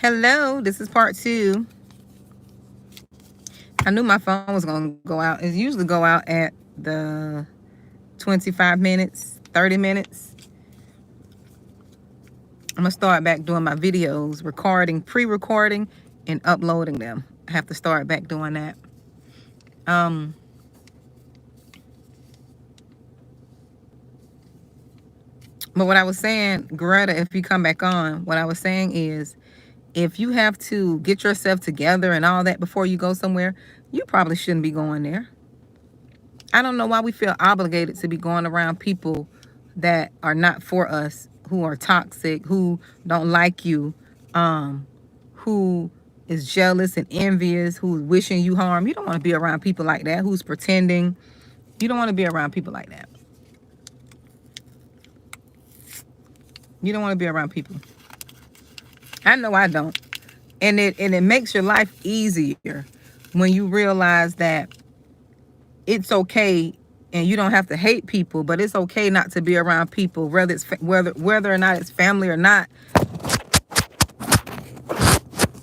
Hello, this is part two. I knew my phone was going to go out. It usually go out at the 25 minutes, 30 minutes. I'm going to start back doing my videos, recording, pre-recording, and uploading them. I have to start back doing that. But what I was saying, Greta, if you come back on, what I was saying is, if you have to get yourself together and all that before you go somewhere, you probably shouldn't be going there. I don't know why we feel obligated to be going around people that are not for us, who are toxic, who don't like you, who is jealous and envious, who's wishing you harm. You don't want to be around people like that, who's pretending. You don't want to be around people like that. You don't want to be around people. I know I don't. And it makes your life easier when you realize that it's okay and you don't have to hate people, but it's okay not to be around people, whether or not it's family or not.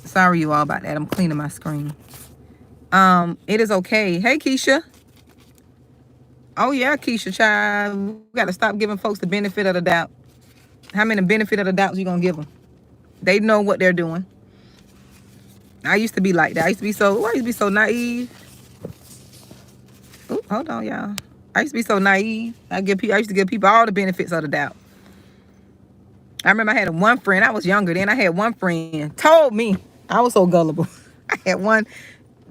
Sorry you all about that. I'm cleaning my screen. It is okay. Hey, Keisha. Oh yeah, Keisha, child. We got to stop giving folks the benefit of the doubt. How many benefit of the doubts you gonna give them? They know what they're doing. I used to be like that. I used to be so naive. Ooh, hold on, y'all. I used to be so naive. I used to give people all the benefits of the doubt. I remember I had one friend. I was younger then. I had one friend told me. I was so gullible. I had one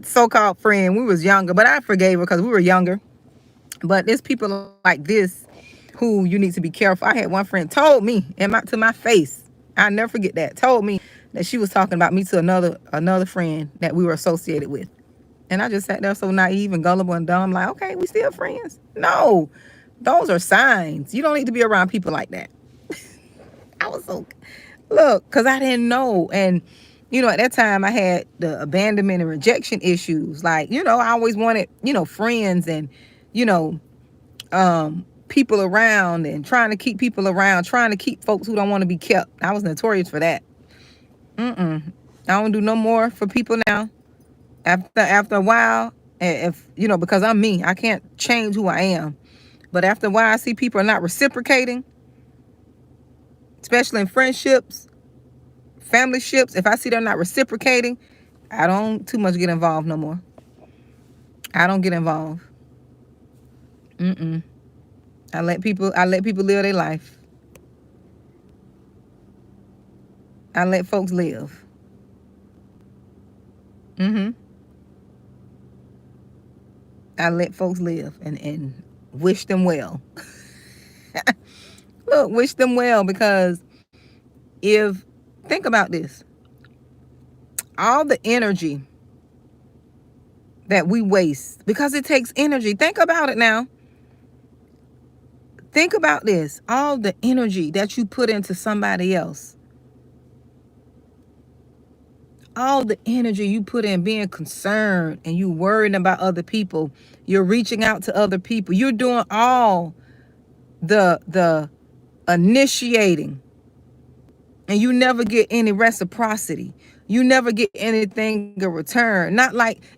so-called friend. We was younger, but I forgave her because we were younger. But there's people like this who you need to be careful. I had one friend told me to my face. I'll never forget that. Told me that she was talking about me to another friend that we were associated with. And I just sat there so naive and gullible and dumb, like, okay, we still friends. No, those are signs. You don't need to be around people like that. I was because I didn't know. And, at that time I had the abandonment and rejection issues. Like, I always wanted, friends and, people around and trying to keep people around, trying to keep folks who don't want to be kept. I was notorious for that. I don't do no more for people now. After a while, if because I'm me, I can't change who I am. But after a while, I see people are not reciprocating, especially in friendships, family ships. If I see they're not reciprocating, I don't too much get involved no more. I don't get involved. I let people live their life. I let folks live. I let folks live and wish them well. Look, wish them well, because think about this. All the energy that we waste, because it takes energy. Think about it now. Think about this. All the energy that you put into somebody else. All the energy you put in being concerned and you worrying about other people. You're reaching out to other people. You're doing all the initiating. And you never get any reciprocity. You never get anything in return.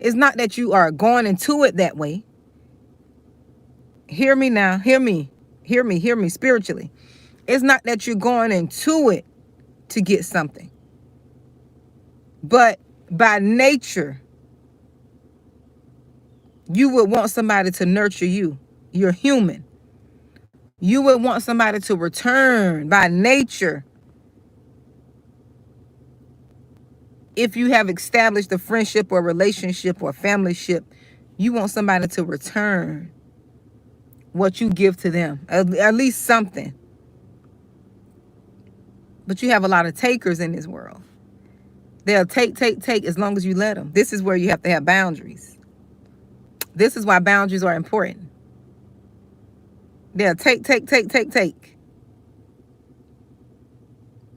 It's not that you are going into it that way. Hear me now. Hear me spiritually. It's not that you're going into it to get something. But by nature, you would want somebody to nurture you. You're human. You would want somebody to return by nature. If you have established a friendship or relationship or family ship, you want somebody to return what you give to them, at least something. But you have a lot of takers in this world. They'll take as long as you let them. This is where you have to have boundaries. This is why boundaries are important. They'll take.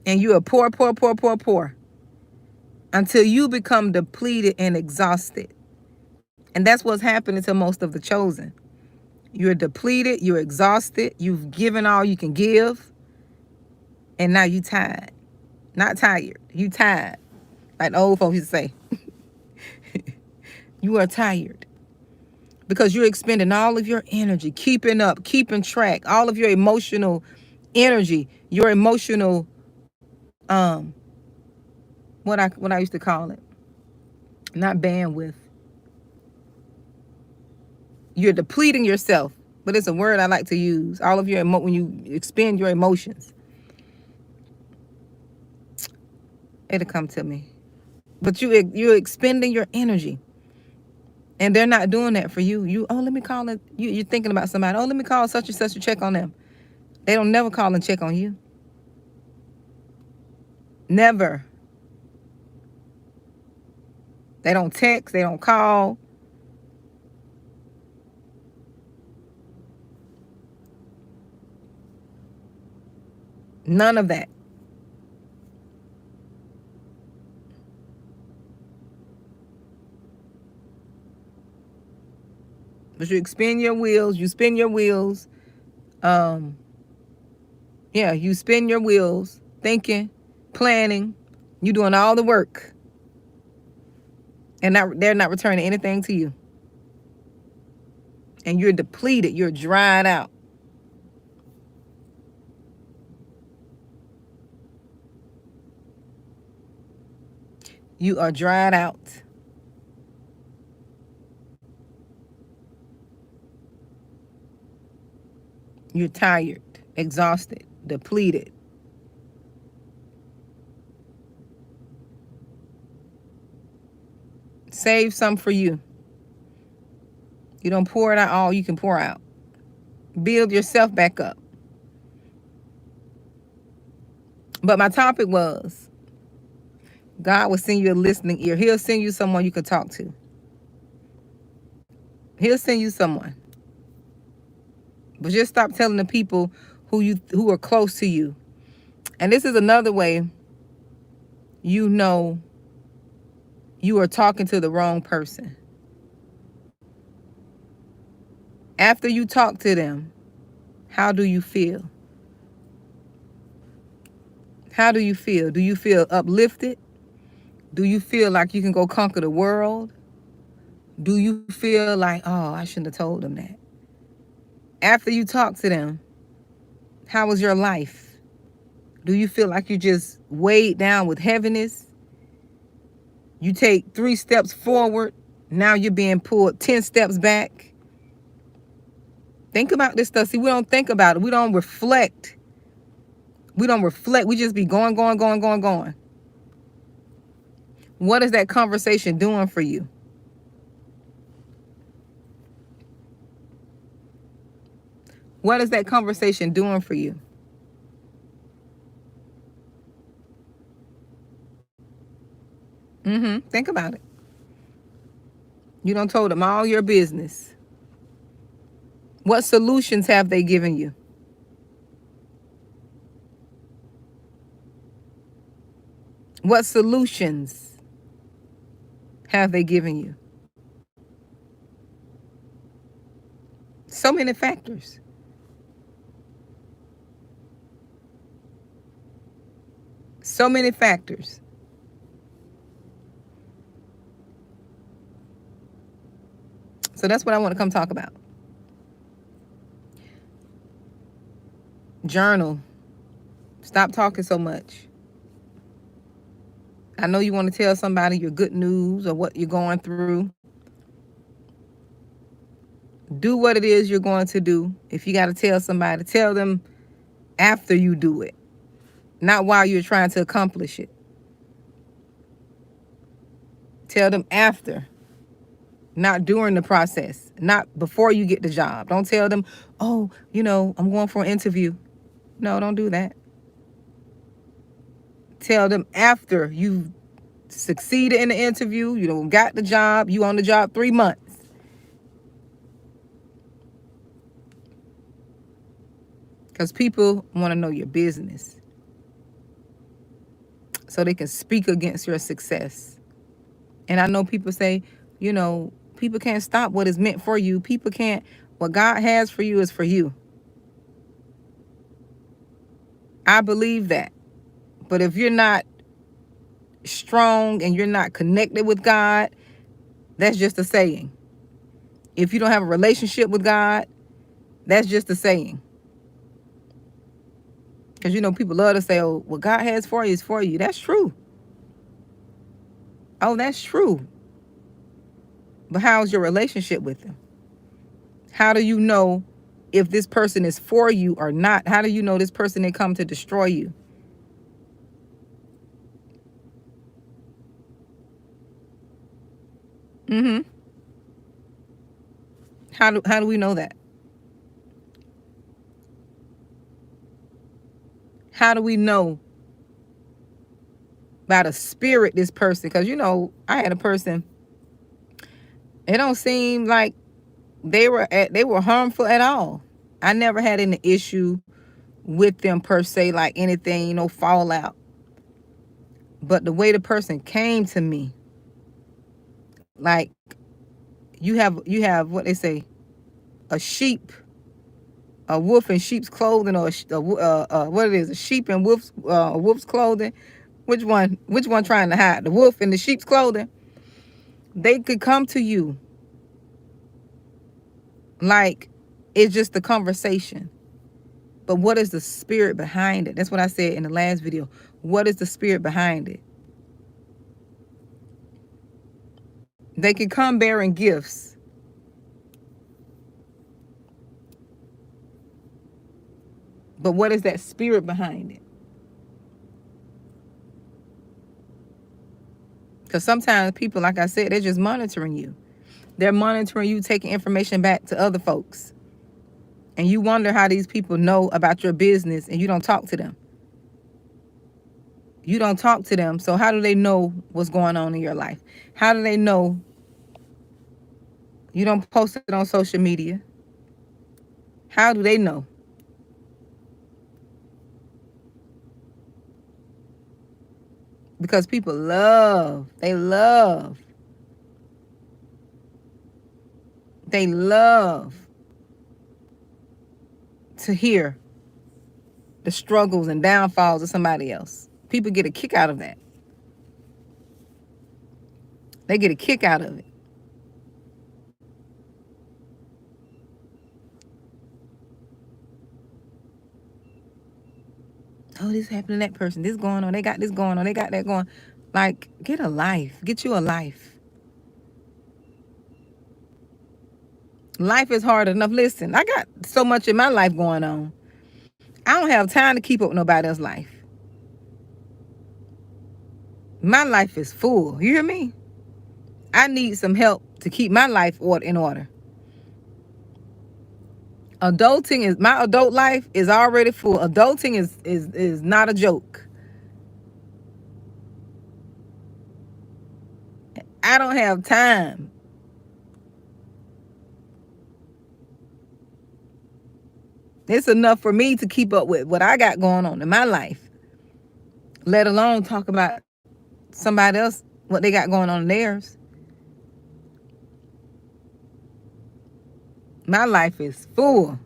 And you are pour until you become depleted and exhausted. And that's what's happening to most of the chosen. You're depleted, you're exhausted, you've given all you can give, and now you tired. Not tired, you tired. like the old folks used to say. You are tired because you're expending all of your energy, keeping up, keeping track, all of your emotional energy, your emotional, what I used to call it, not bandwidth. You're depleting yourself, but it's a word I like to use. All of your when you expend your emotions, it'll come to me. But you're expending your energy, and they're not doing that for you. Let me call it. You're thinking about somebody. Oh, let me call such and such to check on them. They don't never call and check on you. Never. They don't text. They don't call. None of that. But you spin your wheels. You spin your wheels. You spin your wheels thinking, planning. You doing all the work. And they're not returning anything to you. And you're depleted. You're dried out. You are dried out. You're tired, exhausted, depleted. Save some for you. You don't pour it out all you can pour out. Build yourself back up. But my topic was, God will send you a listening ear. He'll send you someone you can talk to. He'll send you someone. But just stop telling the people who are close to you. And this is another way you know you are talking to the wrong person. After you talk to them, how do you feel? How do you feel? Do you feel uplifted? Do you feel like you can go conquer the world? Do you feel like, oh, I shouldn't have told them that? After you talk to them, how was your life? Do you feel like you just weighed down with heaviness? You take 3 steps forward, now you're being pulled 10 steps back. Think about this stuff. See, we don't think about it. We don't reflect. We just be going. What is that conversation doing for you? What is that conversation doing for you? Think about it. You done told them all your business. What solutions have they given you? What solutions have they given you? So many factors. So many factors. So that's what I want to come talk about. Journal. Stop talking so much. I know you want to tell somebody your good news or what you're going through. Do what it is you're going to do. If you got to tell somebody, tell them after you do it, not while you're trying to accomplish it. Tell them after, not during the process, not before you get the job. Don't tell them, oh, I'm going for an interview. No, don't do that. Tell them after you succeeded in the interview, you got the job, you on the job 3 months. Because people want to know your business so they can speak against your success. And I know people say, people can't stop what is meant for you. People can't. What God has for you is for you. I believe that. But if you're not strong and you're not connected with God, that's just a saying. If you don't have a relationship with God, that's just a saying. Because, you know, people love to say, oh, what God has for you is for you. That's true. Oh, that's true. But how's your relationship with Him? How do you know if this person is for you or not? How do you know this person didn't come to destroy you? How do we know that? How do we know by the spirit this person? Because, you know, I had a person, it don't seem like they were harmful at all. I never had any issue with them per se, like anything, you know, fallout. But the way the person came to me, like you have what they say, a sheep, a wolf in sheep's clothing, or what it is, a sheep in wolf's clothing. Which one trying to hide? The wolf in the sheep's clothing. They could come to you like it's just a conversation. But what is the spirit behind it? That's what I said in the last video. What is the spirit behind it? They can come bearing gifts. But what is that spirit behind it? Because sometimes people, like I said, they're just monitoring you. They're monitoring you, taking information back to other folks. And you wonder how these people know about your business and you don't talk to them. You don't talk to them. So how do they know what's going on in your life? How do they know you don't post it on social media? How do they know? Because people they love to hear the struggles and downfalls of somebody else. People get a kick out of that. They get a kick out of it. Oh, this happened to that person. This going on. They got this going on. They got that going. Like, get a life. Get you a life. Life is hard enough. Listen, I got so much in my life going on. I don't have time to keep up with nobody else's life. My life is full. You hear me? I need some help to keep my life in order. My adult life is already full. Adulting is not a joke. I don't have time. It's enough for me to keep up with what I got going on in my life, let alone talk about somebody else, what they got going on in theirs. My life is full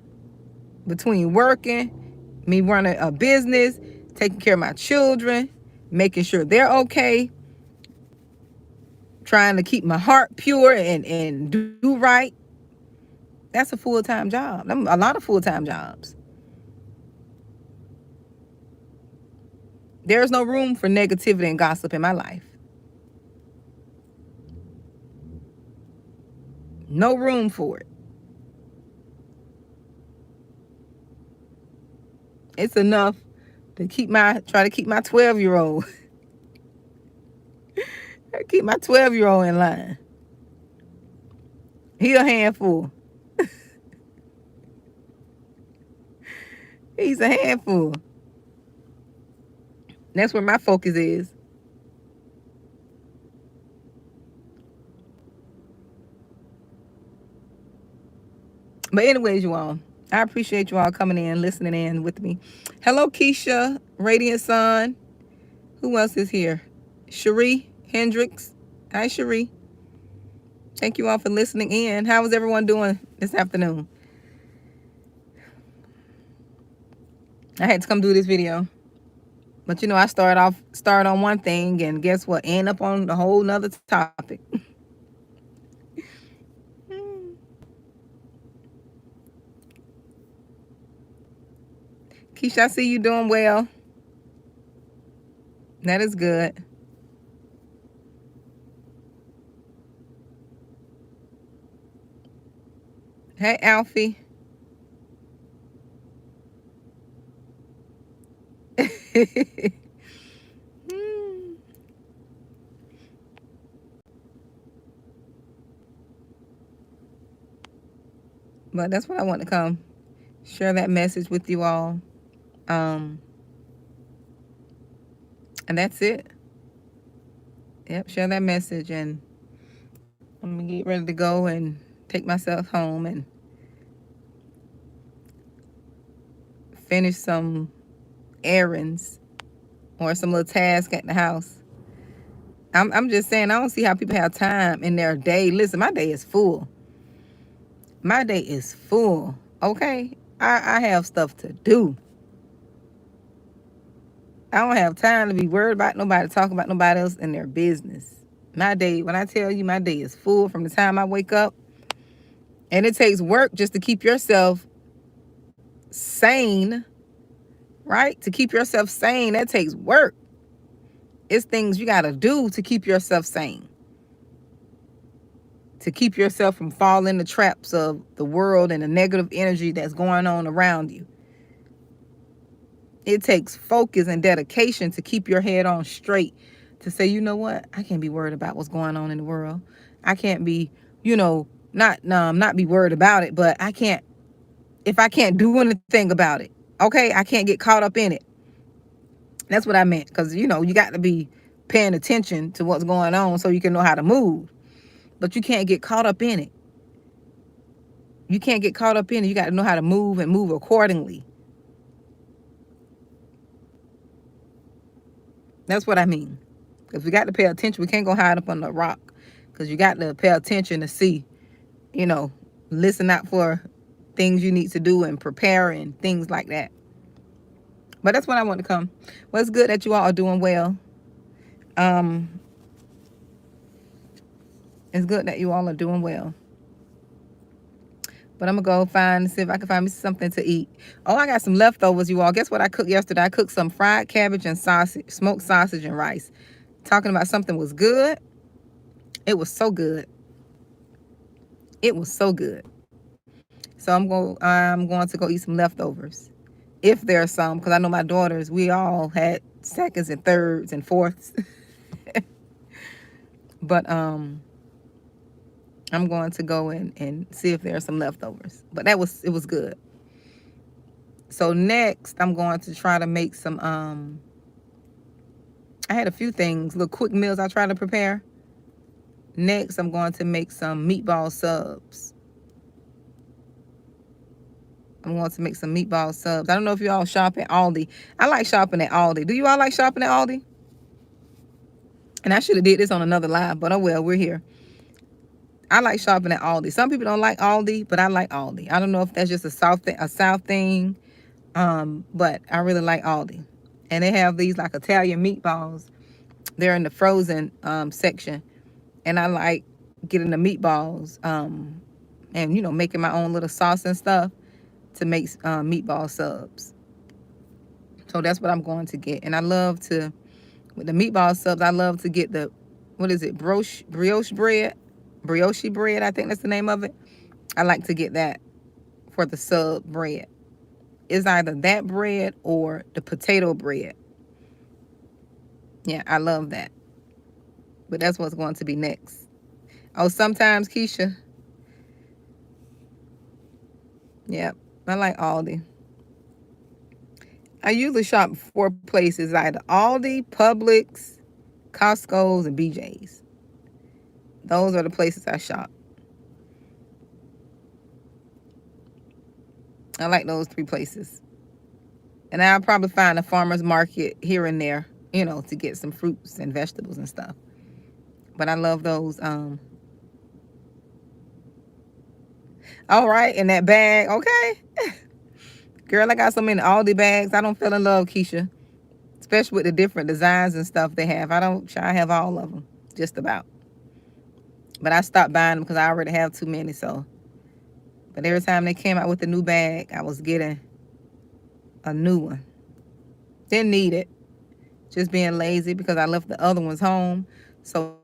between working, me running a business, taking care of my children, making sure they're okay, trying to keep my heart pure and do right. That's a full-time job. A lot of full-time jobs. There's no room for negativity and gossip in my life. No room for it. It's enough to try to keep my 12-year-old. Keep my 12-year-old in line. He a handful. He's a handful. That's where my focus is. But anyways, you all, I appreciate you all coming in, listening in with me. Hello, Keisha, Radiant Sun. Who else is here? Cherie Hendricks. Hi, Cherie. Thank you all for listening in. How is everyone doing this afternoon? I had to come do this video. But I start on one thing, and guess what? End up on a whole nother topic. Keisha, I see you doing well. That is good. Hey, Alfie. But that's what I want to come share that message with you all. Um, and that's it. Yep, share that message, and I'm gonna get ready to go and take myself home and finish some errands or some little task at the house. I'm just saying, I don't see how people have time in their day. Listen, my day is full. My day is full. Okay, I have stuff to do. I don't have time to be worried about nobody, talking about nobody else in their business. My day, when I tell you my day is full from the time I wake up, and it takes work just to keep yourself sane, right? To keep yourself sane, that takes work. It's things you got to do to keep yourself sane, to keep yourself from falling in the traps of the world and the negative energy that's going on around you. It takes focus and dedication to keep your head on straight, to say, you know what, I can't be worried about what's going on in the world. I can't be, not be worried about it, but I can't, if I can't do anything about it, okay, I can't get caught up in it. That's what I meant, because, you got to be paying attention to what's going on so you can know how to move. But you can't get caught up in it. You can't get caught up in it. You got to know how to move and move accordingly. That's what I mean. Because we got to pay attention. We can't go hide up on the rock. Because you got to pay attention to see, listen out for things you need to do and prepare and things like that. But that's when I want to come. Well, it's good that you all are doing well. It's good that you all are doing well. But I'm going to go see if I can find me something to eat. Oh, I got some leftovers, you all. Guess what I cooked yesterday? I cooked some fried cabbage and sausage, smoked sausage and rice. Talking about something was good. It was so good. It was so good. So I'm going to go eat some leftovers, if there's some, because I know my daughters, we all had seconds and thirds and fourths. But I'm going to go and see if there's some leftovers. But it was good. So next, I'm going to try to make some, I had a few things, little quick meals I try to prepare. Next, I'm going to make some meatball subs. I'm going to make some meatball subs. I don't know if you all shop at Aldi. I like shopping at Aldi. Do you all like shopping at Aldi? And I should have did this on another live, but oh well, we're here. I like shopping at Aldi. Some people don't like Aldi, but I like Aldi. I don't know if that's just a South thing, but I really like Aldi. And they have these like Italian meatballs. They're in the frozen section, and I like getting the meatballs and making my own little sauce and stuff to make meatball subs. So that's what I'm going to get. And I love to, with the meatball subs, I love to get the, what is it, brioche bread? Brioche bread, I think that's the name of it. I like to get that for the sub bread. It's either that bread or the potato bread. Yeah, I love that. But that's what's going to be next. Oh, sometimes, Keisha. Yep, I like Aldi. I usually shop 4 places, either Aldi, Publix, Costco's, and BJ's. Those are the places I shop. I like those 3 places. And I'll probably find a farmer's market here and there, to get some fruits and vegetables and stuff. But I love those. All right, in that bag, okay. Girl, I got so many Aldi bags. I don't feel in love, Keisha. especially with the different designs and stuff they have. I have all of them, just about. But I stopped buying them because I already have too many. So, but every time they came out with a new bag, I was getting a new one. Didn't need it. Just being lazy because I left the other ones home. So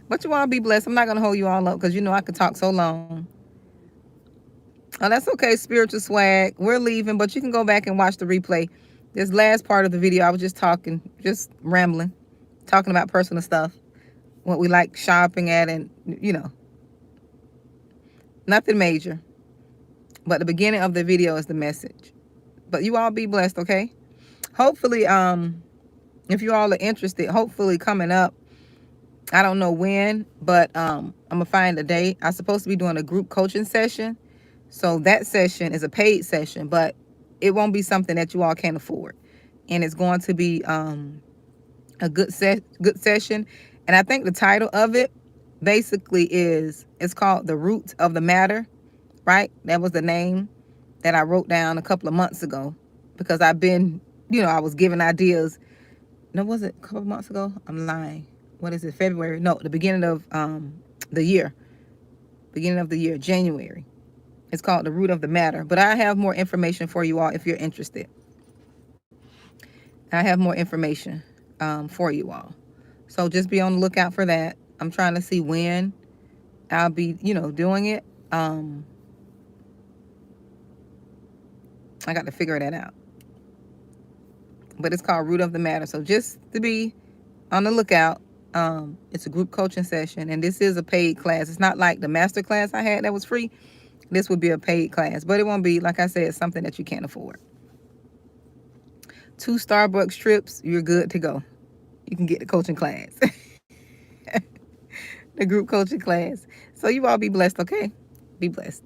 but you all be blessed. I'm not gonna hold you all up because you know I could talk so long. Oh, that's okay, spiritual swag. We're leaving, but you can go back and watch the replay. This last part of the video, I was just talking, just rambling, talking about personal stuff, what we like shopping at, and nothing major. But the beginning of the video is the message. But you all be blessed, okay? Hopefully, if you all are interested, hopefully coming up, I don't know when, but I'm gonna find a date. I'm supposed to be doing a group coaching session. So that session is a paid session, but it won't be something that you all can't afford. And it's going to be a good session. And I think the title of it basically it's called The Root of the Matter, right? That was the name that I wrote down a couple of months ago because I've been, I was giving ideas. No, was it a couple of months ago? I'm lying. What is it? February? No, the beginning of the year. Beginning of the year, January. It's called The Root of the Matter. But I have more information for you all if you're interested. I have more information for you all. So just be on the lookout for that. I'm trying to see when I'll be, doing it. I got to figure that out. But it's called Root of the Matter. So just to be on the lookout, it's a group coaching session. And this is a paid class. It's not like the master class I had that was free. This would be a paid class. But it won't be, like I said, something that you can't afford. 2 Starbucks trips, you're good to go. You can get the coaching class. The group coaching class. So you all be blessed, okay? Be blessed.